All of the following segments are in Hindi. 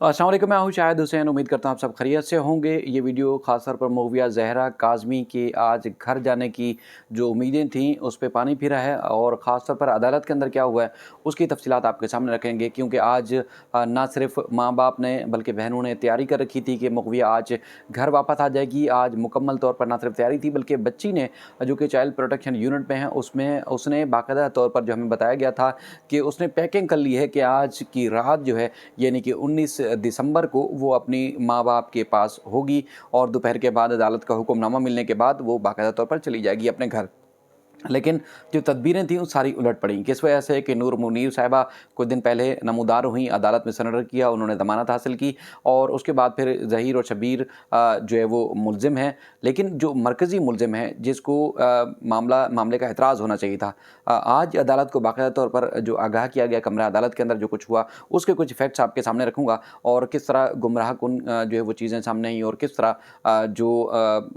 अस्सलाम वालेकुम, मैं हूँ शाहिद हुसैन। उम्मीद करता हूँ आप सब खैरियत से होंगे। ये वीडियो ख़ास तौर पर मौविया ज़हरा काज़मी के आज घर जाने की जो उम्मीदें थीं उस पे पानी फिरा है और ख़ास तौर पर अदालत के अंदर क्या हुआ है उसकी तफ़सीलात आपके सामने रखेंगे, क्योंकि आज ना सिर्फ माँ बाप ने बल्कि बहनों ने तैयारी कर रखी थी कि मौविया आज घर वापस आ जाएगी। आज मुकम्मल तौर पर ना सिर्फ तैयारी थी बल्कि बच्ची ने जो कि चाइल्ड प्रोटेक्शन यूनिट में है उसमें उसने बाकायदा तौर पर जो हमें बताया गया था कि उसने पैकिंग कर ली है कि आज की रात जो है यानी कि 19 दिसंबर को वो अपनी माँ-बाप के पास होगी और दोपहर के बाद अदालत का हुक्मनामा मिलने के बाद वो बाकायदा तौर पर चली जाएगी अपने घर। लेकिन जो तदबीरें थीं वो सारी उलट पड़ीं। किस वजह से कि नूर मुनीर साहिबा कुछ दिन पहले नमूदार हुईं, अदालत में सरेंडर किया, उन्होंने ज़मानत हासिल की और उसके बाद फिर ज़हीर और शब्बीर जो है वो मुल्ज़िम हैं। लेकिन जो मरकज़ी मुल्ज़िम है जिसको मामले का एतराज़ होना चाहिए था, आज अदालत को बाकायदा तौर पर जो आगाह किया गया कमरा अदालत के अंदर जो कुछ हुआ उसके कुछ फैक्ट्स आपके सामने रखूँगा और किस तरह गुमराहकुन जो है वो चीज़ें सामने आई और किस तरह जो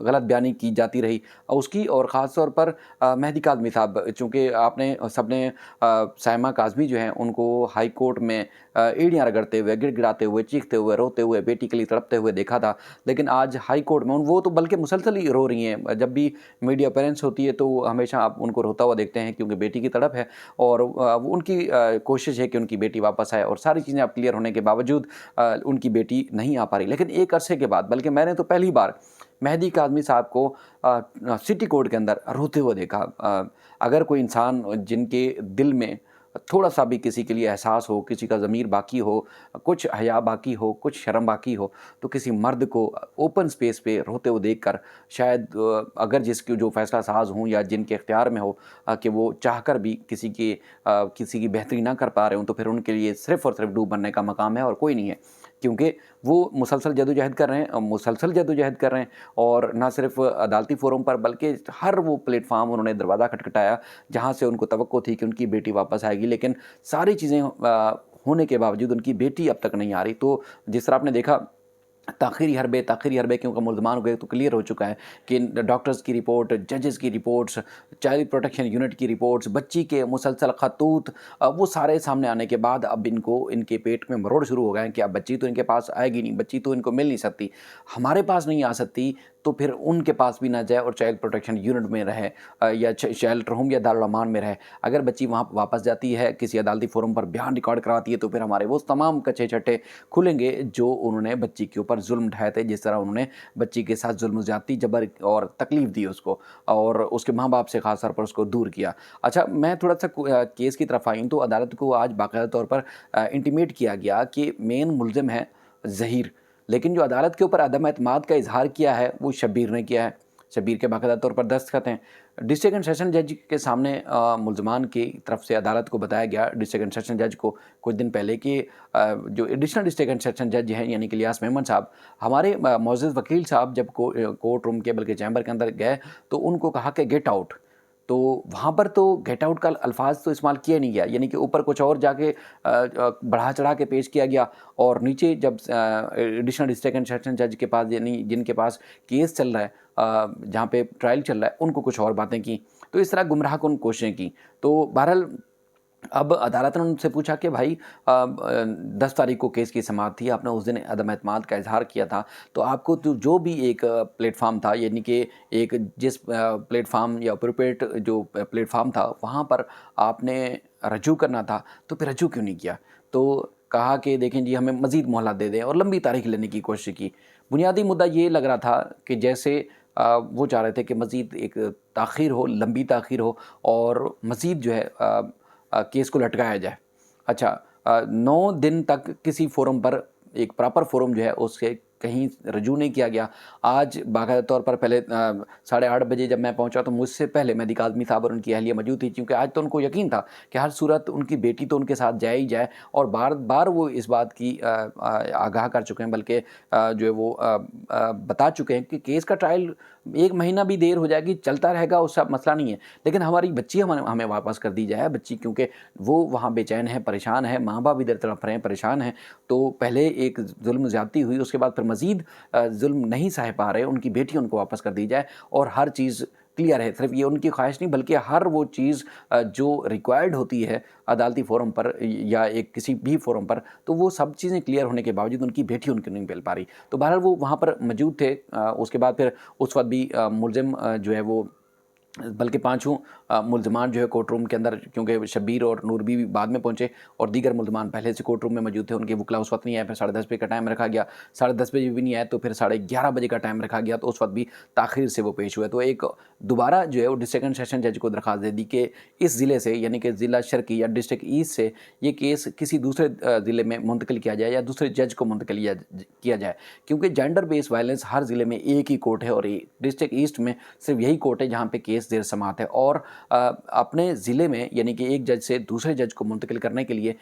गलत बयानी की जाती रही उसकी, और ख़ास तौर पर मेहदी काज़मी साहब, चूँकि आपने सबने साइमा काज़मी जो हैं उनको हाई कोर्ट में एड़ियाँ रगड़ते हुए, गिड़गिड़ाते हुए, चीखते हुए, रोते हुए, बेटी के लिए तड़पते हुए देखा था। लेकिन आज हाई कोर्ट में वो तो बल्कि मुसलसल ही रो रही हैं। जब भी मीडिया अपीयरेंस होती है तो हमेशा आप उनको रोता हुआ देखते हैं, क्योंकि बेटी की तड़प है और वो उनकी कोशिश है कि उनकी बेटी वापस आए और सारी चीज़ें अब क्लियर होने के बावजूद उनकी बेटी नहीं आ पा रही। लेकिन एक अरसे के बाद, बल्कि मैंने तो पहली बार मेहदी काज़मी साहब को सिटी कोर्ट के अंदर रोते हुए देखा। अगर कोई इंसान जिनके दिल में थोड़ा-सा भी किसी के लिए एहसास हो, किसी का ज़मीर बाकी हो, कुछ हया बाकी हो, कुछ शर्म बाकी हो, तो किसी मर्द को ओपन स्पेस पे रोते हुए देखकर शायद अगर जिसकी जो फ़ैसला साज़ हों या जिनके इख्तियार में हो कि वो चाहकर भी किसी की बेहतरी ना कर पा रहे हों, तो फिर उनके लिए सिर्फ़ और सिर्फ़ डूब मरने का मकाम है और कोई नहीं है। क्योंकि वो मुसलसल जदोजहद कर रहे हैं, मुसलसल जदोजहद कर रहे हैं और ना सिर्फ अदालती फ़ोरम पर बल्कि हर वो प्लेटफ़ॉर्म उन्होंने दरवाज़ा खटखटाया जहाँ से उनको तवक्को थी कि उनकी बेटी वापस आएगी। लेकिन सारी चीज़ें होने के बावजूद उनकी बेटी अब तक नहीं आ रही। तो जिस तरह आपने देखा ताख़िरी हरबे क्योंकि मुल्ज़मान हो गए, तो क्लियर हो चुका है कि डॉक्टर्स की रिपोर्ट, जजेस की रिपोर्ट्स, चाइल्ड प्रोटेक्शन यूनिट की रिपोर्ट्स, बच्ची के मुसलसल ख़तूत, वो सारे सामने आने के बाद अब इनको इनके पेट में मरोड़ शुरू हो गए हैं कि अब बच्ची तो इनके पास आएगी नहीं, बच्ची तो इनको मिल नहीं सकती। हमारे पास नहीं आ सकती तो फिर उनके पास भी ना जाए और चाइल्ड प्रोटेक्शन यूनिट में रहे या शेल्टर होम या दारुल अमान में रहे। अगर बच्ची वहाँ वापस जाती है, किसी अदालती फ़ोरम पर बयान रिकॉर्ड कराती है, तो फिर हमारे वो तमाम कच्चे-छट्टे खुलेंगे जो उन्होंने बच्ची के ऊपर ज़ुल्म ढाए थे। जिस तरह उन्होंने बच्ची के साथ ज़ुल्म, ज़्यादती, जबर और तकलीफ़ दी उसको और उसके माँ-बाप से ख़ास तौर पर उसको दूर किया। अच्छा, मैं थोड़ा-सा केस की तरफ आयूँ तो अदालत को आज बाकायदा तौर पर इंटीमेट किया गया कि मेन मुल्ज़िम है ज़हीर, लेकिन जो अदालत के ऊपर अदम एतमाद का इज़हार किया है वो शब्बीर ने किया है। शब्बीर के बाकायदा तौर पर दस्तखत हैं। डिस्ट्रिक्ट एंड सेशन जज के सामने मुल्ज़मान की तरफ से अदालत को बताया गया, डिस्ट्रिक्ट एंड सेशन जज को, कुछ दिन पहले कि जो एडिशनल डिस्ट्रिक्ट एंड सेशन जज हैं यानी कि इलियास मेमन साहब, हमारे मोअज़्ज़ज़ वकील साहब जब कोर्ट रूम के बल्कि चैम्बर के अंदर गए तो उनको कहा कि गेट आउट। तो वहाँ पर तो गेट आउट का अल्फ़ाज़ तो इस्तेमाल किया नहीं गया, यानी कि ऊपर कुछ और जाके बढ़ा चढ़ा के पेश किया गया और नीचे जब एडिशनल डिस्ट्रिक्ट एंड सेशन जज के पास, यानी जिनके पास केस चल रहा है, जहाँ पे ट्रायल चल रहा है, उनको कुछ और बातें की। तो इस तरह गुमराहकुन कोशिशें की। तो बहरहाल अब अदालत ने उनसे पूछा कि भाई 10 तारीख को केस की समाअत थी, आपने उस दिन अदम एतमाद का इज़हार किया था, तो आपको तो जो भी एक प्लेटफ़ॉर्म था, यानी कि एक जिस प्लेटफ़ॉर्म या एप्रोप्रिएट जो प्लेटफ़ॉर्म था वहाँ पर आपने रजू करना था, तो फिर रजू क्यों नहीं किया? तो कहा कि देखें जी, हमें मज़ीद मोहलत दे दें और लंबी तारीख लेने की कोशिश की। बुनियादी मुद्दा ये लग रहा था कि जैसे वो चाह रहे थे कि मज़ीद एक ताख़ीर हो, लंबी ताख़ीर हो और मज़ीद जो है केस को लटकाया जाए। अच्छा, 9 दिन तक किसी फ़ोरम पर, एक प्रॉपर फ़ोरम जो है उससे कहीं रजू नहीं किया गया। आज बाकायदा तौर पर पहले 8:30 बजे जब मैं पहुँचा तो मुझसे पहले मेहदी काज़मी साहब और उनकी अहलिया मौजूद थी, क्योंकि आज तो उनको यकीन था कि हर सूरत उनकी बेटी तो उनके साथ जाए ही जाए और बार-बार वो इस बात की आगाह कर चुके हैं, बल्कि जो है वो बता चुके हैं कि केस का ट्रायल 1 महीना भी देर हो जाएगी, चलता रहेगा, उसका मसला नहीं है। लेकिन हमारी बच्ची हमें वापस कर दी जाए। बच्ची क्योंकि वो वहाँ बेचैन है, परेशान है, माँ-बाप इधर तड़प रहे हैं, परेशान हैं। तो पहले एक ज़ुल्म ज़्यादती हुई, उसके बाद फिर मज़ीद ज़ुल्म नहीं सह पा रहे, उनकी बेटी उनको वापस कर दी जाए और हर चीज़ क्लियर है। सिर्फ ये उनकी ख्वाहिश नहीं बल्कि हर वो चीज़ जो रिक्वायर्ड होती है अदालती फ़ोरम पर या एक किसी भी फ़ोरम पर, तो वो सब चीज़ें क्लियर होने के बावजूद उनकी बेटी उनको नहीं मिल पा रही। तो बहरहाल वो वहाँ पर मौजूद थे। उसके बाद फिर उस वक़्त भी मुलज़िम जो है वो बल्कि पाँचों मुल्ज़िमान जो है कोर्ट रूम के अंदर, क्योंकि शब्बीर और नूर बीवी बाद में पहुँचे और दीगर मुल्ज़िमान पहले से कोर्ट रूम में मौजूद थे। उनके वकील उस वक़्त नहीं आए, फिर 10:30 बजे का टाइम रखा गया। 10:30 बजे भी नहीं आए तो फिर 11:30 बजे का टाइम रखा गया, तो उस वक़्त भी ताख़ीर से वो पेश हुए। तो एक दोबारा जो है वो सेकंड सेशन जज को दरख़्वास्त दे दी कि इस ज़िले से, यानी कि ज़िला शर्की या डिस्ट्रिक्ट ईस्ट से ये केस किसी दूसरे ज़िले में मुंतकिल किया जाए या दूसरे जज को मुंतकिल किया जाए, क्योंकि जेंडर बेस्ड वायलेंस हर ज़िले में एक ही कोर्ट है और डिस्ट्रिक्ट ईस्ट में सिर्फ यही कोर्ट है जहाँ पे केस ज़ेर समाअत है। और अपने ज़िले में यानी कि एक जज से दूसरे जज को मुंतकिल करने के लिए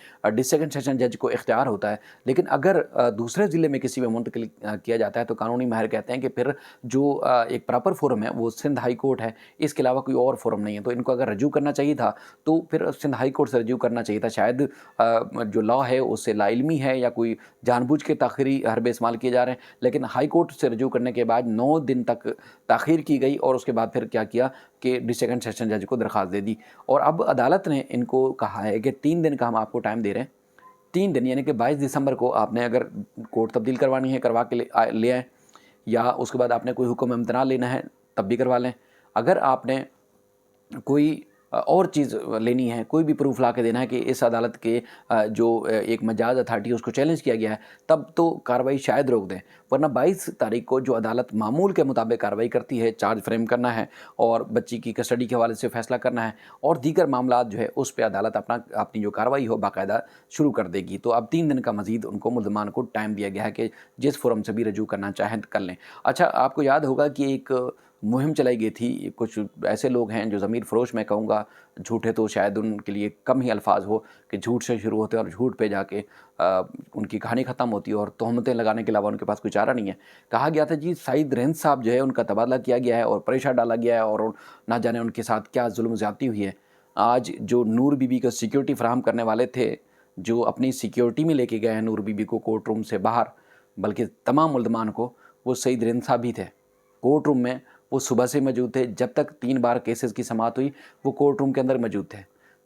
सेकंड सेशन जज को इख्तियार होता है, लेकिन अगर दूसरे ज़िले में किसी में मुंतकिल किया जाता है तो कानूनी माहिर कहते हैं कि फिर जो एक प्रॉपर फोरम है वो सिंध हाई कोर्ट है, इसके अलावा कोई और फोरम नहीं है। तो इनको अगर रजू करना चाहिए था तो फिर सिंध हाई कोर्ट से रजू करना चाहिए था। शायद जो लॉ है उससे लाइल्मी है या कोई जानबूझ के ताख़ीरी हरबे इस्तेमाल किए जा रहे हैं, लेकिन हाई कोर्ट से रजू करने के बाद 9 दिन तक ताख़ीर की गई और उसके बाद फिर क्या किया कि सेकंड सेशन जज को दरख्वास्त दे दी। और अब अदालत ने इनको कहा है कि 3 दिन का हम आपको टाइम दे रहे हैं। 3 दिन यानी कि 22 दिसंबर को आपने अगर कोर्ट तब्दील करवानी है करवा के ले आएँ, या उसके बाद आपने कोई हुक्म इम्तना लेना है तब भी करवा लें। अगर आपने कोई और चीज़ लेनी है, कोई भी प्रूफ ला के देना है कि इस अदालत के जो एक मजाज अथॉरिटी है उसको चैलेंज किया गया है, तब तो कार्रवाई शायद रोक दें। वरना 22 तारीख को जो अदालत मामूल के मुताबिक कार्रवाई करती है, चार्ज फ्रेम करना है और बच्ची की कस्टडी के हवाले से फ़ैसला करना है और दीगर मामलात जो है उस पे अदालत अपनी जो कार्रवाई हो बाकायदा शुरू कर देगी। तो अब 3 दिन का मज़ीद उनको मुल्ज़मान को टाइम दिया गया है कि जिस फ़ोरम से भी रजू करना चाहें कर लें। अच्छा, आपको याद होगा कि एक मुहिम चलाई गई थी, कुछ ऐसे लोग हैं जो ज़मीर फ़रोश, मैं कहूँगा झूठे तो शायद उनके लिए कम ही अल्फाज हो, कि झूठ से शुरू होते हैं और झूठ पे जाके उनकी कहानी ख़त्म होती है और तोहमतें लगाने के अलावा उनके पास कोई चारा नहीं है। कहा गया था जी सईद रिंद साहब जो है उनका तबादला किया गया है और प्रेशर डाला गया है और ना जाने उनके साथ क्या जुल्म ज़्यादती हुई है। आज जो नूर बीबी को सिक्योरिटी फ़राहम करने वाले थे, जो अपनी सिक्योरिटी में लेके गए हैं नूर बीबी को कोर्ट रूम से बाहर, बल्कि तमाम मुल्ज़मान को, वो सईद रिंद साहब भी थे। कोर्ट रूम में वो सुबह से मौजूद थे, जब तक 3 बार केसेस की समाअत हुई वो कोर्ट रूम के अंदर मौजूद थे।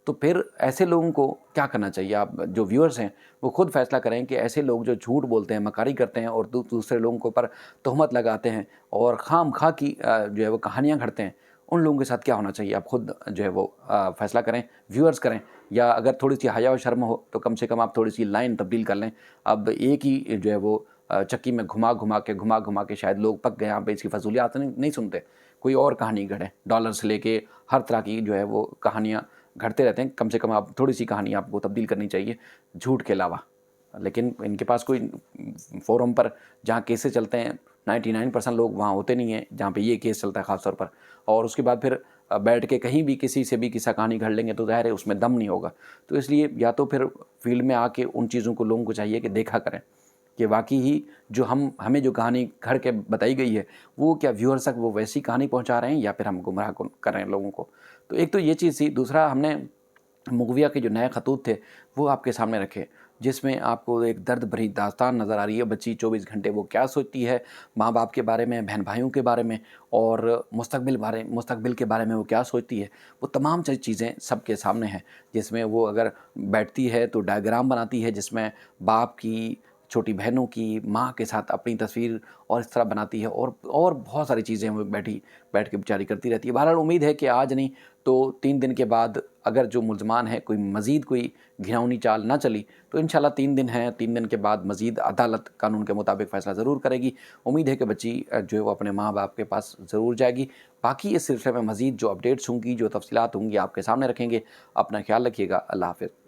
तो फिर ऐसे लोगों को क्या करना चाहिए? आप जो व्यूअर्स हैं वो खुद फैसला करें कि ऐसे लोग जो झूठ बोलते हैं, मकारी करते हैं और दूसरे लोगों के ऊपर तोहमत लगाते हैं और खाम-खा की जो है वो कहानियाँ घड़ते हैं, उन लोगों के साथ क्या होना चाहिए? आप खुद जो है वो फैसला करें, व्यूअर्स करें। या अगर थोड़ी-सी हया और शर्म हो तो कम से कम आप थोड़ी-सी लाइन तब्दील कर लें। अब एक ही जो है वो चक्की में घुमा-घुमा के शायद लोग पक गए, यहाँ पे इसकी फ़ज़ूलियात नहीं सुनते। कोई और कहानी गढ़ें, डॉलर से लेके हर तरह की जो है वो कहानियाँ घड़ते रहते हैं। कम से कम आप थोड़ी-सी कहानी आपको तब्दील करनी चाहिए, झूठ के अलावा। लेकिन इनके पास कोई फ़ोरम पर जहाँ केसेस चलते हैं, 99% लोग वहाँ होते नहीं हैं, जहाँ पे ये केस चलता है ख़ास तौर पर। और उसके बाद फिर बैठ के कहीं भी किसी से भी किस्सा कहानी घड़ लेंगे तो ज़ाहिर है उसमें दम नहीं होगा। तो इसलिए या तो फिर फ़ील्ड में आके उन चीज़ों को लोगों को चाहिए कि देखा करें कि वाक़ई ही जो हमें जो कहानी घड़ के बताई गई है, वो क्या व्यूअर्स तक वो वैसी कहानी पहुँचा रहे हैं या फिर हम गुमराह कर रहे हैं लोगों को। तो एक तो ये चीज़ थी। दूसरा, हमने मुग़विया के जो नए खतूत थे वो आपके सामने रखे, जिसमें आपको एक दर्द भरी दास्तान नज़र आ रही है। बच्ची 24 घंटे वो क्या सोचती है माँ बाप के बारे में, बहन भाइयों के बारे में और मुस्तकबिल के बारे में वो क्या सोचती है, वो तमाम चीज़ें सबके सामने हैं। जिसमें वो अगर बैठती है तो डायग्राम बनाती है, जिसमें बाप की, छोटी बहनों की, माँ के साथ अपनी तस्वीर और इस तरह बनाती है और बहुत सारी चीज़ें वो बैठ के बेचारी करती रहती है। बहरहाल उम्मीद है कि आज नहीं तो 3 दिन के बाद अगर जो मुल्ज़मान है कोई मज़ीद कोई घिनौनी चाल ना चली तो इंशाल्लाह 3 दिन हैं, 3 दिन के बाद मज़ीद अदालत कानून के मुताबिक फ़ैसला ज़रूर करेगी। उम्मीद है कि बच्ची जो है वो अपने माँ बाप के पास ज़रूर जाएगी। बाकी इस सिलसिले में मज़ीद जो अपडेट्स होंगी, जो तफ़सीलात होंगी आपके सामने रखेंगे। अपना ख्याल रखिएगा। अल्लाह हाफ़िज़।